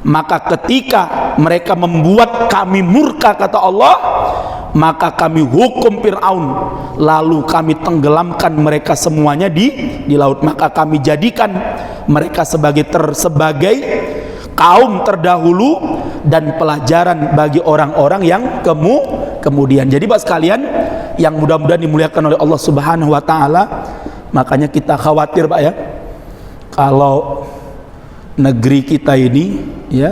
Maka ketika mereka membuat kami murka kata Allah, maka kami hukum Fir'aun, lalu kami tenggelamkan mereka semuanya di laut. Maka kami jadikan mereka sebagai kaum terdahulu dan pelajaran bagi orang-orang yang kemudian. Jadi Pak sekalian yang mudah-mudahan dimuliakan oleh Allah Subhanahu wa taala, makanya kita khawatir, Pak, ya, kalau negeri kita ini ya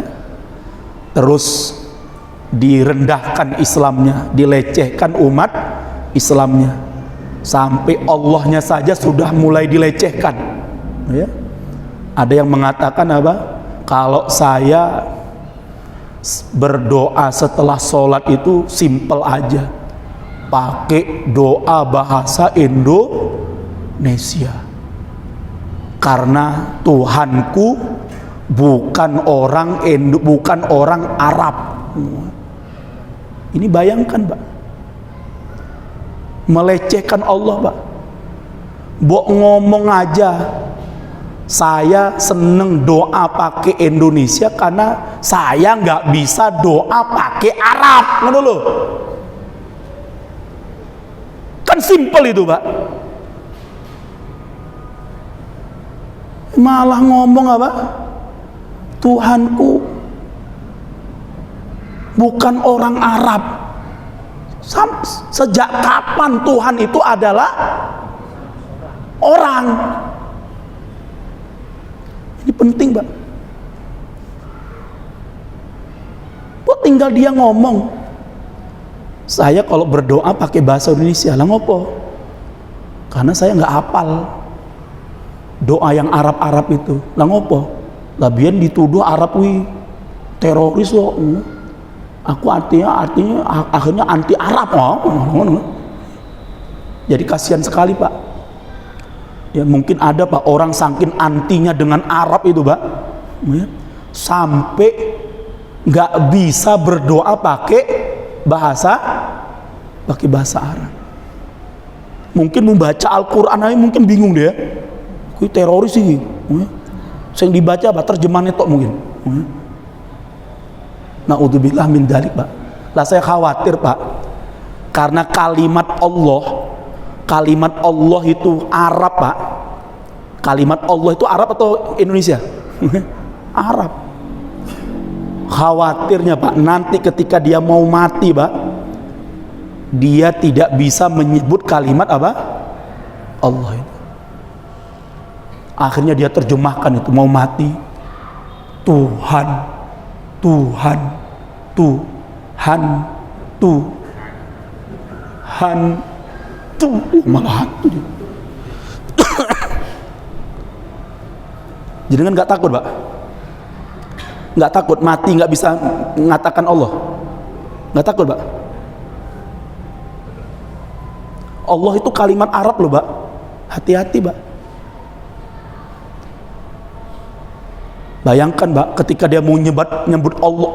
terus direndahkan Islamnya, dilecehkan umat Islamnya, sampai Allahnya saja sudah mulai dilecehkan, ya. Ada yang mengatakan apa? Kalau saya berdoa setelah sholat itu simple aja, pakai doa bahasa Indonesia, karena Tuhanku bukan orang Arab. Ini bayangkan, Pak, melecehkan Allah, Pak. Mbok ngomong aja, saya seneng doa pakai Indonesia karena saya nggak bisa doa pakai Arab, ngono loh. Kan simple itu, Pak. Malah ngomong apa? Tuhanku bukan orang Arab. Sejak kapan Tuhan itu adalah orang? Ini penting, Pak. Kok tinggal dia ngomong, saya kalau berdoa pakai bahasa Indonesia, lah ngopo? Karena saya nggak hafal doa yang Arab-Arab itu, lah ngopo? Lah biyen dituduh Arab wi teroris loh. Aku artinya akhirnya anti Arab. Jadi kasihan sekali, Pak. Ya mungkin ada, Pak, orang saking antinya dengan Arab itu, Pak, ya, sampai nggak bisa berdoa pakai bahasa Arab. Mungkin membaca Al-Quran aja mungkin bingung dia. Kui teroris sih. Yang dibaca apa? Terjemahannya tok mungkin. Na'udzubillah min dzalik, Pak. Lah saya khawatir, Pak, karena kalimat Allah itu Arab, Pak. Kalimat Allah itu Arab atau Indonesia? Arab. Khawatirnya, Pak, nanti ketika dia mau mati, Pak, dia tidak bisa menyebut kalimat apa? Allah itu. Akhirnya dia terjemahkan itu mau mati, Tuhan, Tuhan, Tuhan, Tuhan, malah hantu dia. Jadi kan nggak takut, Pak? Nggak takut mati nggak bisa mengatakan Allah? Nggak takut, Pak? Allah itu kalimat Arab loh, Pak. Hati-hati, Pak. Bayangkan, Pak, ketika dia mau nyebut Allah,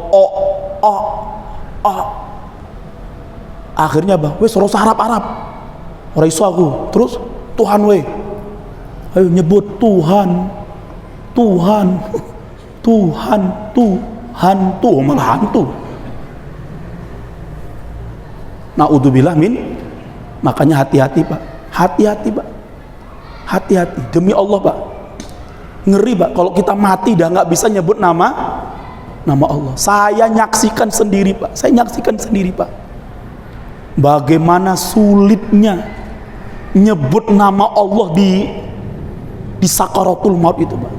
akhirnya, Pak, wes rasa Arab, orang iso aku, terus Tuhan we, ayo nyebut Tuhan, Tuhan, Tuhan, Tuhan, tuh malah hantu. Na'udzubillah min. Makanya hati-hati, Pak, hati-hati, Pak, hati-hati demi Allah, Pak. Ngeri, Pak, kalau kita mati dah nggak bisa nyebut nama Allah. Saya nyaksikan sendiri, Pak. Saya nyaksikan sendiri, Pak. Bagaimana sulitnya nyebut nama Allah di sakaratul maut itu, Pak.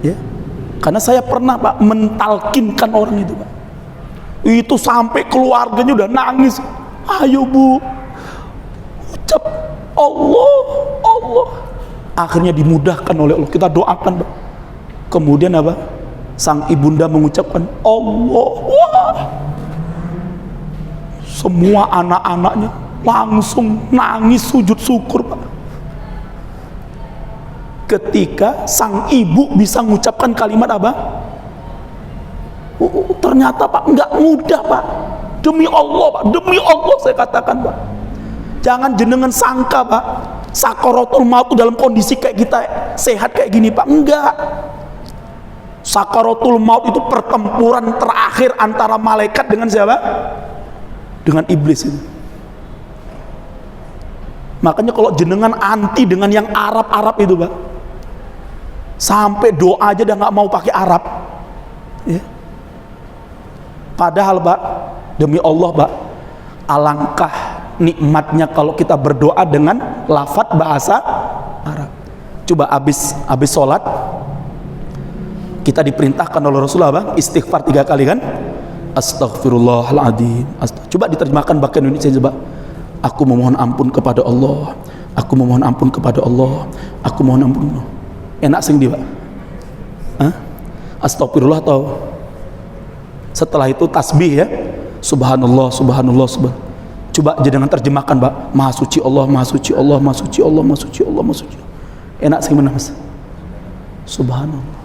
Ya. Karena saya pernah, Pak, mentalkinkan orang itu, Pak. Itu sampai keluarganya udah nangis. Ayo, Bu, ucap Allah, Allah. Akhirnya dimudahkan oleh Allah, kita doakan, Pak. Kemudian apa? Sang ibunda mengucapkan Allah. Wah, semua anak-anaknya langsung nangis sujud syukur, Pak. Ketika sang ibu bisa mengucapkan kalimat apa? Ternyata, Pak, nggak mudah, Pak. Demi Allah, Pak, demi Allah saya katakan, Pak. Jangan jenengan sangka, Pak, sakaratul maut dalam kondisi kayak kita sehat kayak gini, Pak. Enggak. Sakaratul maut itu pertempuran terakhir antara malaikat dengan siapa? Dengan iblis itu. Makanya kalau jenengan anti dengan yang Arab-Arab itu, Pak, sampai doa aja udah nggak mau pakai Arab, ya. Padahal, Pak, demi Allah, Pak, alangkah nikmatnya kalau kita berdoa dengan lafaz bahasa Arab. Coba habis sholat kita diperintahkan oleh Rasulullah, Bang, istighfar 3 kali kan? Astaghfirullahaladzim. Coba diterjemahkan bahasa Indonesia, coba. Aku memohon ampun kepada Allah. Aku memohon ampun kepada Allah. Aku mohon ampun. Enak sing di, Pak? Hah? Astagfirullah atau setelah itu tasbih, ya? Subhanallah, subhanallah, subhanallah. Coba jangan terjemahkan, Pak. Maha suci Allah, maha suci Allah, maha suci Allah, maha suci Allah, maha suci. Enak sih mana, Mas? Subhanallah.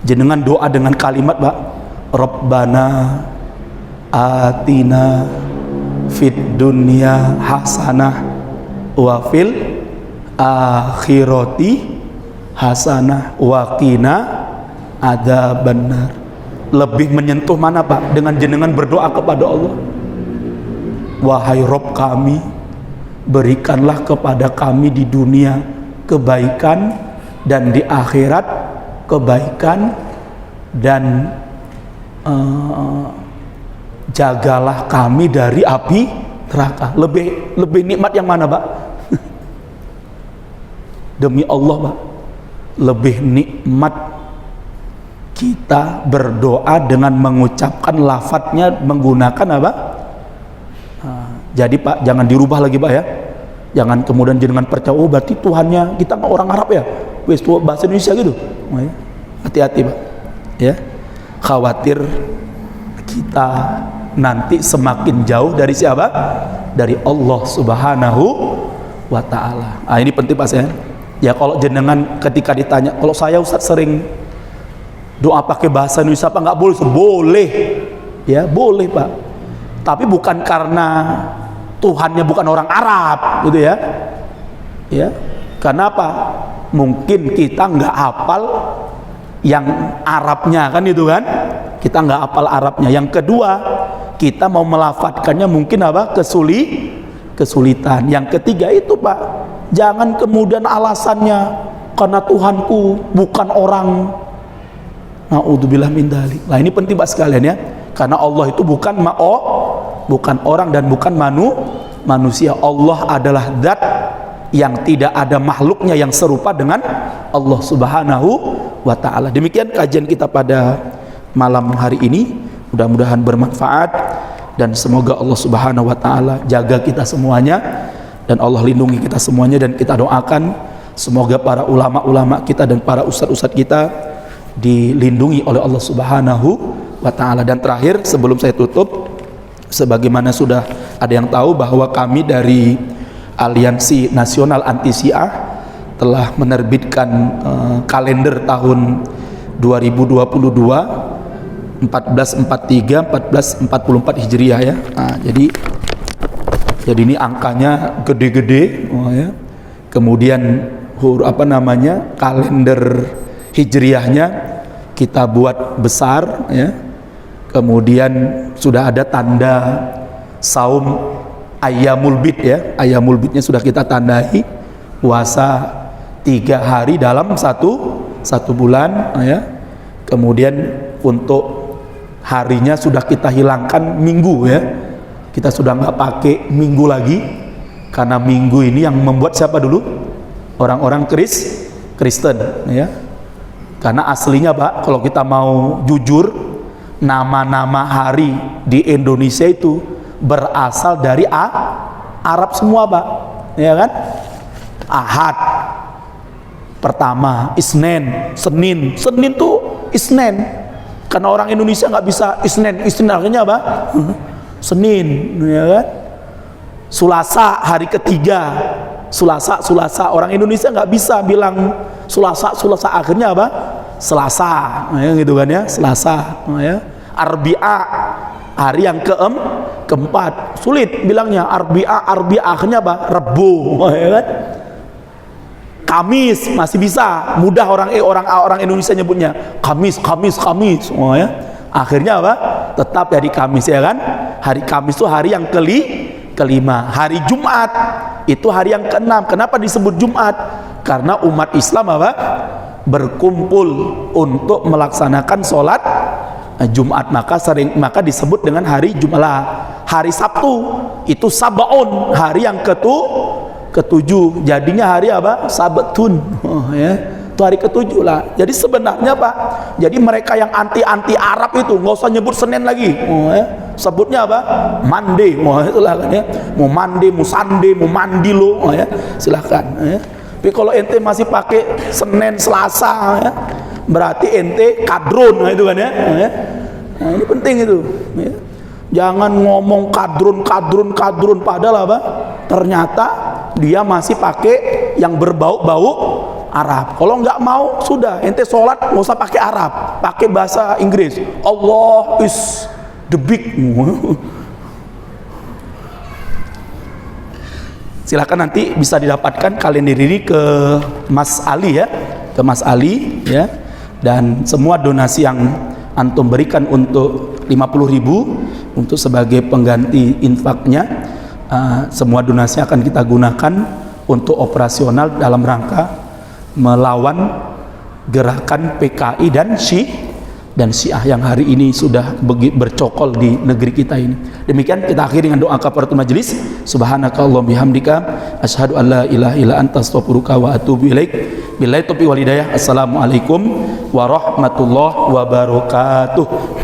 Jenengan doa dengan kalimat, Pak, Rabbana atina fid dunya hasanah wa fil akhirati hasanah wa qina adzabannar. Lebih menyentuh mana, Pak, dengan jenengan berdoa kepada Allah, wahai Rob kami, berikanlah kepada kami di dunia kebaikan dan di akhirat kebaikan, dan jagalah kami dari api neraka. Lebih nikmat yang mana, Pak? Demi Allah, Pak, lebih nikmat kita berdoa dengan mengucapkan lafadznya menggunakan apa? Jadi Pak, jangan dirubah lagi Pak ya. Jangan kemudian jangan percaya, oh berarti Tuhannya kita nggak orang Arab ya, wes bahasa Indonesia gitu. Hati-hati Pak ya, khawatir kita nanti semakin jauh dari siapa? Dari Allah Subhanahu wa Ta'ala. Ini penting Pak saya. Ya kalau jenengan ketika ditanya, kalau saya Ustadz sering doa pakai bahasa Indonesia apa nggak boleh? Boleh ya, boleh Pak, tapi bukan karena Tuhannya bukan orang Arab gitu ya. Ya, karena apa? Mungkin kita nggak hafal yang Arabnya kan itu kan, kita nggak hafal Arabnya. Yang kedua, kita mau melafatkannya mungkin apa? Kesulitan. Yang ketiga itu Pak, jangan kemudian alasannya karena Tuhanku bukan orang. Na'udzubillah min dzalik. Nah ini penting Pak sekalian ya, karena Allah itu bukan bukan orang dan bukan manusia. Allah adalah zat yang tidak ada makhluknya yang serupa dengan Allah Subhanahu wa Ta'ala. Demikian kajian kita pada malam hari ini, mudah-mudahan bermanfaat dan semoga Allah Subhanahu wa Ta'ala jaga kita semuanya dan Allah lindungi kita semuanya, dan kita doakan semoga para ulama-ulama kita dan para ustadz-ustadz kita dilindungi oleh Allah Subhanahu wa Ta'ala. Dan terakhir sebelum saya tutup, sebagaimana sudah ada yang tahu bahwa kami dari Aliansi Nasional Anti Syiah telah menerbitkan kalender tahun 2022 1443 1444 Hijriah ya. Nah, jadi ini angkanya gede-gede ya. Kemudian kalender Hijriahnya kita buat besar ya. Kemudian sudah ada tanda saum Ayyamul Bid ya. Ayyamul Bidnya sudah kita tandai, puasa 3 hari dalam satu bulan ya. Kemudian untuk harinya sudah kita hilangkan minggu ya. Kita sudah nggak pakai minggu lagi, karena minggu ini yang membuat siapa dulu? Orang-orang Kristen ya. Karena aslinya Pak, kalau kita mau jujur, nama-nama hari di Indonesia itu berasal dari Arab semua Pak, ya kan? Ahad pertama, Isnin, Senin tuh Isnin, karena orang Indonesia nggak bisa Isnin akhirnya apa? Senin, ya kan? Sulasa hari ketiga, Sulasa orang Indonesia nggak bisa bilang Sulasa akhirnya apa? Selasa, ya gitu kan ya, Selasa, ya. Arbi'a hari yang keempat, sulit bilangnya Arbi'a akhirnya apa? Rebu, ya kan? Kamis masih bisa, mudah orang Indonesia nyebutnya Kamis, oh ya. Akhirnya apa? Tetap dari Kamis ya kan? Hari Kamis itu hari yang kelima. Hari Jumat itu hari yang keenam. Kenapa disebut Jumat? Karena umat Islam apa? Berkumpul untuk melaksanakan sholat Jumat, maka disebut dengan hari Jumat. Hari Sabtu itu Sabaun, hari yang ketujuh. Jadinya hari apa? Sabatun, ya. Itu hari ketujuh lah. Jadi sebenarnya Pak, jadi mereka yang anti Arab itu nggak usah nyebut Senin lagi, ya. Sebutnya apa? Mande, itulah kan ya. Mau mande, mau sande, mau mandilo, ya. Silahkan, ya. Tapi kalau ente masih pakai Senin, Selasa, ya, berarti ente kadrun, itu kan ya. Nah, ini penting itu. Ya. Jangan ngomong kadrun, padahal apa? Ternyata dia masih pakai yang berbau-bau Arab. Kalau nggak mau, sudah ente sholat nggak usah pakai Arab, pakai bahasa Inggris. Allah is the big. Silakan nanti bisa didapatkan kalender ini ke Mas Ali ya, ya. Dan semua donasi yang antum berikan untuk 50.000 untuk sebagai pengganti infaknya, semua donasi akan kita gunakan untuk operasional dalam rangka melawan gerakan PKI dan Syiah yang hari ini sudah bercokol di negeri kita ini. Demikian kita akhiri dengan doa kafaratul majelis. Subhanakallahumma bihamdika asyhadu an la ilaha illa anta astaghfiruka wa atubu ilaik. Billahi taufiq wal hidayah. Assalamualaikum warahmatullahi wabarakatuh.